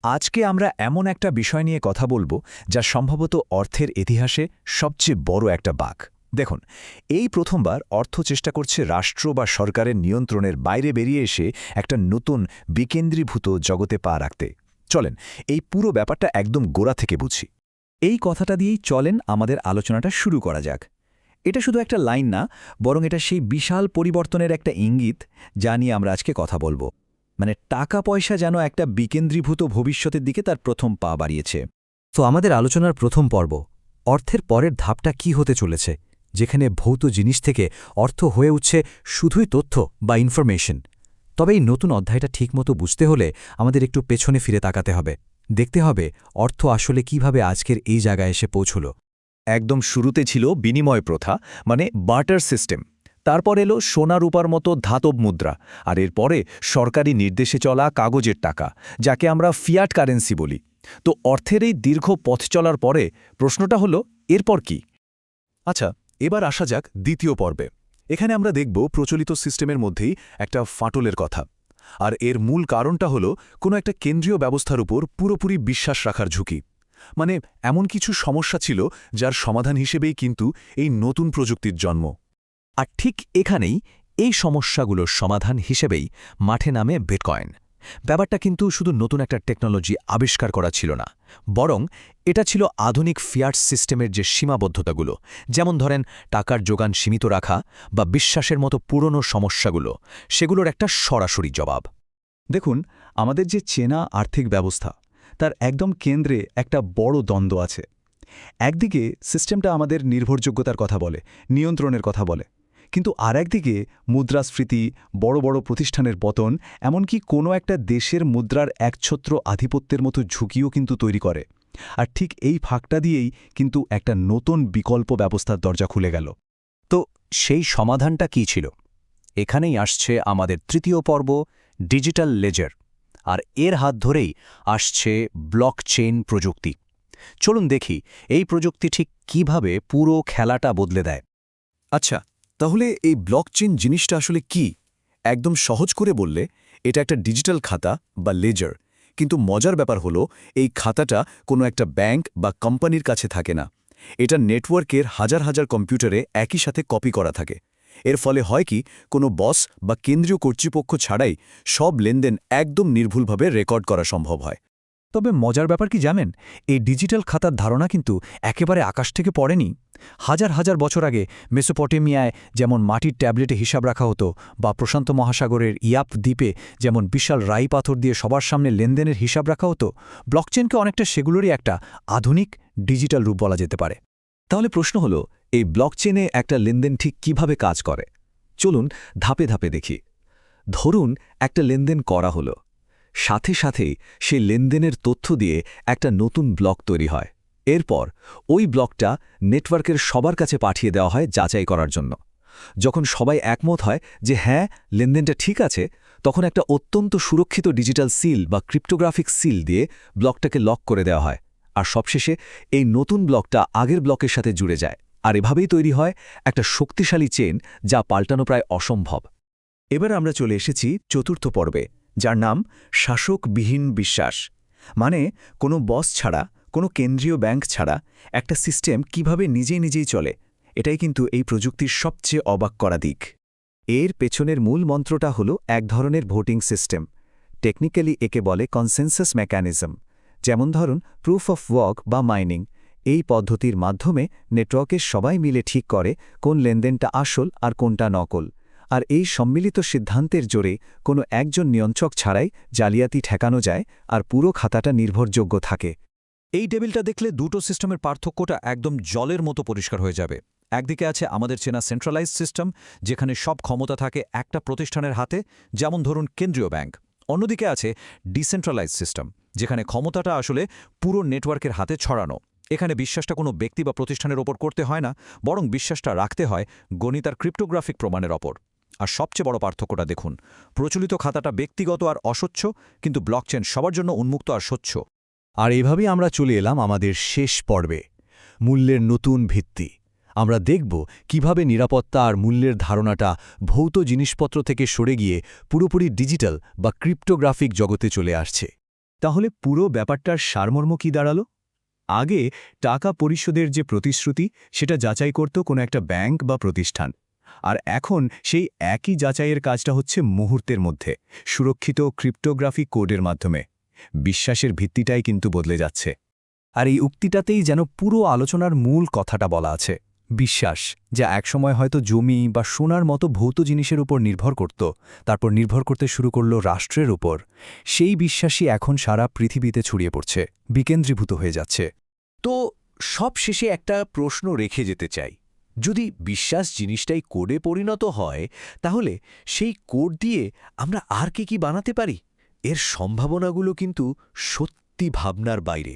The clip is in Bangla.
আজকে আমরা এমন একটা বিষয় নিয়ে কথা বলবো যা সম্ভবত অর্থের ইতিহাসে সবচেয়ে বড় একটা বাঁক। দেখুন, এই প্রথমবার অর্থ চেষ্টা করছে রাষ্ট্র বা সরকারের নিয়ন্ত্রণের বাইরে বেরিয়ে এসে একটা নতুন বিকেন্দ্রীভূত জগতে পা রাখতে। চলেন এই পুরো ব্যাপারটা একদম গোড়া থেকে বুঝি। এই কথাটা দিয়েই চলেন আমাদের আলোচনাটা শুরু করা যাক। এটা শুধু একটা লাইন না, বরং এটা সেই বিশাল পরিবর্তনের একটা ইঙ্গিত যা নিয়ে আমরা আজকে কথা বলবো। মানে টাকা পয়সা যেন একটা বিকেন্দ্রীভূত ভবিষ্যতের দিকে তার প্রথম পা বাড়িয়েছে। তো আমাদের আলোচনার প্রথম পর্ব, অর্থের পরের ধাপটা কি হতে চলেছে, যেখানে ভৌত জিনিস থেকে অর্থ হয়ে উঠছে শুধুই তথ্য বা ইনফরমেশন। তবে এই নতুন অধ্যায়টা ঠিকমতো বুঝতে হলে আমাদের একটু পেছনে ফিরে তাকাতে হবে, দেখতে হবে অর্থ আসলে কিভাবে আজকের এই জায়গায় এসে পৌঁছল। একদম শুরুতে ছিল বিনিময় প্রথা, মানে বার্টার সিস্টেম। তারপর এলো সোনা রূপার মতো ধাতব মুদ্রা, আর এরপরে সরকারি নির্দেশে চলা কাগজের টাকা, যাকে আমরা ফিয়াট কারেন্সি বলি। তো অর্থের এই দীর্ঘ পথ চলার পরে প্রশ্নটা হলো, এরপর কি? আচ্ছা, এবার আসা যাক দ্বিতীয় পর্বে। এখানে আমরা দেখব প্রচলিত সিস্টেমের মধ্যেই একটা ফাটলের কথা। আর এর মূল কারণটা হলো কোনো একটা কেন্দ্রীয় ব্যবস্থার উপর পুরোপুরি বিশ্বাস রাখার ঝুঁকি। মানে এমন কিছু সমস্যা ছিল যার সমাধান হিসেবেই কিন্তু এই নতুন প্রযুক্তির জন্ম। আর ঠিক এখানেই এই সমস্যাগুলোর সমাধান হিসেবেই মাঠে নামে বিটকয়েন। ব্যাপারটা কিন্তু শুধু নতুন একটা টেকনোলজি আবিষ্কার করা ছিল না, বরং এটা ছিল আধুনিক ফিয়াট সিস্টেমের যে সীমাবদ্ধতাগুলো, যেমন ধরেন টাকার যোগান সীমিত রাখা বা বিশ্বাসের মতো পুরনো সমস্যাগুলো, সেগুলোর একটা সরাসরি জবাব। দেখুন, আমাদের যে চেনা আর্থিক ব্যবস্থা তার একদম কেন্দ্রে একটা বড় দ্বন্দ্ব আছে। একদিকে সিস্টেমটা আমাদের নির্ভরযোগ্যতার কথা বলে, নিয়ন্ত্রণের কথা বলে, কিন্তু আর একদিকে মুদ্রাস্ফীতি, বড় বড় প্রতিষ্ঠানের পতন, এমনকি কোনো একটা দেশের মুদ্রার একছত্র আধিপত্যের মতো ঝুঁকিও কিন্তু তৈরি করে। আর ঠিক এই ফাঁকটা দিয়েই কিন্তু একটা নতুন বিকল্প ব্যবস্থার দরজা খুলে গেল। তো সেই সমাধানটা কী ছিল? এখানেই আসছে আমাদের তৃতীয় পর্ব, ডিজিটাল লেজার। আর এর হাত ধরেই আসছে ব্লকচেইন প্রযুক্তি। চলুন দেখি এই প্রযুক্তি ঠিক কিভাবে পুরো খেলাটা বদলে দেয়। আচ্ছা, তাহলে এই ব্লকচেইন জিনিসটা আসলে কি? একদম সহজ করে বললে এটা একটা ডিজিটাল খাতা বা লেজার। কিন্তু মজার ব্যাপার হলো, এই খাতাটা কোনো একটা ব্যাংক বা কোম্পানির কাছে থাকে না। এটা নেটওয়ার্কের হাজার হাজার কম্পিউটারে একই সাথে কপি করা থাকে। এর ফলে হয় কি, কোনো বস বা কেন্দ্রীয় কর্তৃপক্ষ ছাড়াই সব লেনদেন একদম নির্ভুলভাবে রেকর্ড করা সম্ভব হয়। তবে মজার ব্যাপার কি জানেন, এই ডিজিটাল খাতার ধারণা কিন্তু একেবারে আকাশ থেকে পড়েনি। হাজার হাজার বছর আগে মেসোপটেমিয়ায় যেমন মাটির ট্যাবলেটে হিসাব রাখা হতো, বা প্রশান্ত মহাসাগরের ইয়াপ দ্বীপে যেমন বিশাল রাই পাথর দিয়ে সবার সামনে লেনদেনের হিসাব রাখা হতো, ব্লকচেনকে অনেকটা সেগুলোরই একটা আধুনিক ডিজিটাল রূপ বলা যেতে পারে। তাহলে প্রশ্ন হলো, এই ব্লকচেনে একটা লেনদেন ঠিক কিভাবে কাজ করে? চলুন ধাপে ধাপে দেখি। ধরুন একটা লেনদেন করা হলো, সাথে সাথেই সেই লেনদেনের তথ্য দিয়ে একটা নতুন ব্লক তৈরি হয়। এরপর ওই ব্লকটা নেটওয়ার্কের সবার কাছে পাঠিয়ে দেওয়া হয় যাচাই করার জন্য। যখন সবাই একমত হয় যে হ্যাঁ, লেনদেনটা ঠিক আছে, তখন একটা অত্যন্ত সুরক্ষিত ডিজিটাল সিল বা ক্রিপ্টোগ্রাফিক সিল দিয়ে ব্লকটাকে লক করে দেওয়া হয়। আর সবশেষে এই নতুন ব্লকটা আগের ব্লকের সাথে জুড়ে যায়। আর এভাবেই তৈরি হয় একটা শক্তিশালী চেন, যা পাল্টানো প্রায় অসম্ভব। এবার আমরা চলে এসেছি চতুর্থ পর্বে, যার নাম শাসকবিহীন বিশ্বাস। মানে কোনো বস ছাড়া, কোনো কেন্দ্রীয় ব্যাংক ছাড়া একটা সিস্টেম কিভাবে নিজেই চলে, এটাই কিন্তু এই প্রযুক্তির সবচেয়ে অবাক করা দিক। এর পেছনের মূল মন্ত্রটা হলো এক ধরনের ভোটিং সিস্টেম। টেকনিক্যালি একে বলে কনসেনসাস মেকানিজম। যেমন ধরুন প্রুফ অফ ওয়ার্ক বা মাইনিং। এই পদ্ধতির মাধ্যমে নেটওয়ার্কের সবাই মিলে ঠিক করে কোন লেনদেনটা আসল আর কোনটা নকল। আর এই সম্মিলিত সিদ্ধান্তের জোরে কোনো একজন নিয়ন্ত্রক ছাড়াই জালিয়াতি ঠেকানো যায়, আর পুরো খাতাটা নির্ভরযোগ্য থাকে। এই টেবিলটা দেখলে দুটো সিস্টেমের পার্থক্যটা একদম জলের মতো পরিষ্কার হয়ে যাবে। একদিকে আছে আমাদের চেনা সেন্ট্রালাইজড সিস্টেম, যেখানে সব ক্ষমতা থাকে একটা প্রতিষ্ঠানের হাতে, যেমন ধরুন কেন্দ্রীয় ব্যাংক। অন্যদিকে আছে ডিসেন্ট্রালাইজড সিস্টেম, যেখানে ক্ষমতাটা আসলে পুরো নেটওয়ার্কের হাতে ছড়ানো। এখানে বিশ্বাসটা কোনো ব্যক্তি বা প্রতিষ্ঠানের ওপর করতে হয় না, বরং বিশ্বাসটা রাখতে হয় গণিত আর ক্রিপ্টোগ্রাফিক প্রমাণের ওপর। আর সবচেয়ে বড় পার্থক্যটা দেখুন, প্রচলিত খাতাটা ব্যক্তিগত আর অস্বচ্ছ, কিন্তু ব্লকচেন সবার জন্য উন্মুক্ত আর স্বচ্ছ। আর এভাবেই আমরা চলে এলাম আমাদের শেষ পর্বে, মূল্যের নতুন ভিত্তি। আমরা দেখব কিভাবে নিরাপত্তা আর মূল্যের ধারণাটা ভৌত জিনিসপত্র থেকে সরে গিয়ে পুরোপুরি ডিজিটাল বা ক্রিপ্টোগ্রাফিক জগতে চলে আসছে। তাহলে পুরো ব্যাপারটার সারমর্ম কি দাঁড়ালো? আগে টাকা পরিশোধের যে প্রতিশ্রুতি সেটা যাচাই করত কোনো একটা ব্যাংক বা প্রতিষ্ঠান, আর এখন সেই একই যাচাইয়ের কাজটা হচ্ছে মুহূর্তের মধ্যে সুরক্ষিত ক্রিপ্টোগ্রাফিক কোডের মাধ্যমে। বিশ্বাসের ভিত্তিটাই কিন্তু বদলে যাচ্ছে। আর এই উক্তিটাতেই যেন পুরো আলোচনার মূল কথাটা বলা আছে। বিশ্বাস, যা একসময় হয়তো জমি বা সোনার মতো ভৌত জিনিসের উপর নির্ভর করত, তারপর নির্ভর করতে শুরু করল রাষ্ট্রের উপর, সেই বিশ্বাসই এখন সারা পৃথিবীতে ছড়িয়ে পড়ছে, বিকেন্দ্রীভূত হয়ে যাচ্ছে। তো সব শেষে একটা প্রশ্ন রেখে যেতে চাই। যদি বিশ্বাস জিনিসটাই কোডে পরিণত হয়, তাহলে সেই কোড দিয়ে আমরা আর কি বানাতে পারি? এর সম্ভাবনাগুলো কিন্তু সত্যি ভাবনার বাইরে।